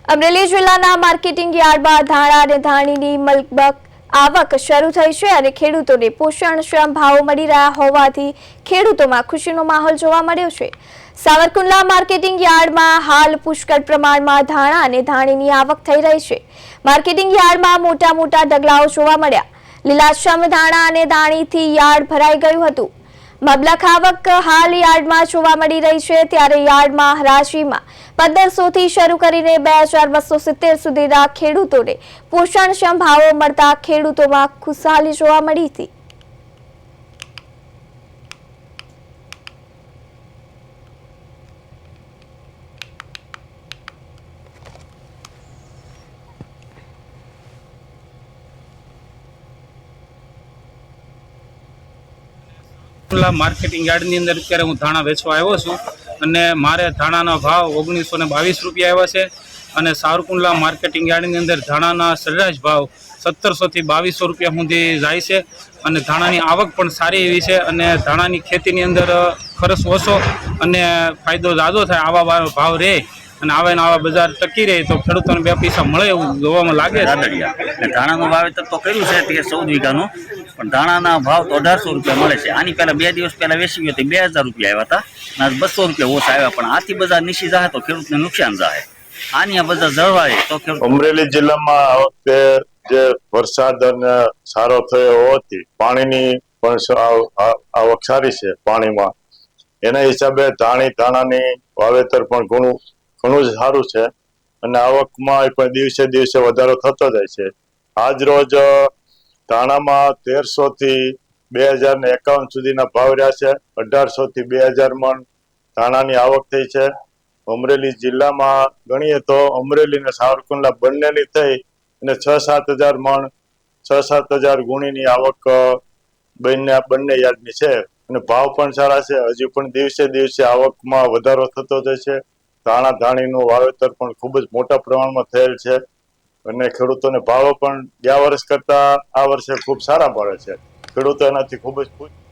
અમરેલી જિલ્લાના માર્કેટિંગ યાર્ડમાં ધાણા અને ધાણીની મલબક આવક શરૂ થઈ છે અને ખેડૂતોને પોષણક્ષમ ભાવો મળી રહ્યા હોવાથી ખેડૂતોમાં ખુશીનો માહોલ જોવા મળ્યો છે। સાવરકુંડલા માર્કેટિંગ યાર્ડમાં હાલ પુષ્કળ પ્રમાણમાં ધાણા અને ધાણીની આવક થઈ રહી છે। માર્કેટિંગ યાર્ડમાં મોટા મોટા ઢગલાઓ જોવા મળ્યા। લીલાછમ ધાણા અને ધાણીથી યાર્ડ ભરાઈ ગયું હતું। મબલખ આવક હાલ યાર્ડમાં જોવા મળી રહી છે, ત્યારે યાર્ડમાં હરાજીમાં 1500 થી શરૂ કરીને 2270 સુધીના ખેડૂતોને પોષણક્ષમ ભાવો મળતા ખેડૂતોમાં ખુશાલી જોવા મળી હતી। માર્કેટિંગ યાર્ડની અંદર અત્યારે હું ધાણા વેચવા આવ્યો છું અને મારે ધાણાનો ભાવ 1922 રૂપિયા આવ્યા છે અને સાવરકુંડલા માર્કેટિંગ યાર્ડની અંદર ધાણાના સરેરાશ ભાવ 1700 થી 2200 રૂપિયા સુધી જાય છે અને ધાણાની આવક પણ સારી એવી છે અને ધાણાની ખેતીની અંદર ખર્ચ ઓછો અને ફાયદો ઝાઝો થાય આવા ભાવ રહે અને આવા બજાર ટકી રહે તો ખેડૂતોને 2 પૈસા મળે એવું જોવામાં લાગે છે। ધાણાનું વાવેતર તો કર્યું છે તે 14 વીઘાનું, પણ ધાણાના ભાવ તો 1800 રૂપિયા મળે છે। આની પહેલા 2 દિવસ પહેલા વેચી ગયો તો 2000 રૂપિયા આવ્યા હતા અને 200 રૂપિયા ઓછા આવ્યા, પણ આથી બજાર નીચી જાય તો ખેડૂતને નુકસાન જાય। આની આ બજાર જળવાય તો ખેડૂત। અમરેલી જિલ્લામાં આ વખતે જે વરસાદ અને સારો થયો હોવાથી પાણીની પણ આવક સારી છે પાણીમાં, એના હિસાબે ધાણાની વાવેતર પણ ઘણું જ સારું છે અને આવકમાં પણ દિવસે દિવસે વધારો થતો જાય છે। આજ રોજ ધાણામાં 1300 થી 2051 સુધીના ભાવ રહ્યા છે। 1800 થી 2000 મણ ધાણાની આવક થઈ છે। અમરેલી જિલ્લામાં ગણીએ તો અમરેલી અને સાવરકુંડલા બંનેની થઈ અને 6-7 હજાર મણ 6-7 હજાર ગુણીની આવક બંને યાર્ડની છે અને ભાવ પણ સારા છે। હજી પણ દિવસે દિવસે આવકમાં વધારો થતો જાય છે। ધાણીનું વાવેતર પણ ખૂબ જ મોટા પ્રમાણમાં થયેલ છે અને ખેડૂતોને ભાવો પણ ગયા વર્ષ કરતા આ વર્ષે ખૂબ સારા મળે છે। ખેડૂતો એનાથી ખૂબ જ ખુશ।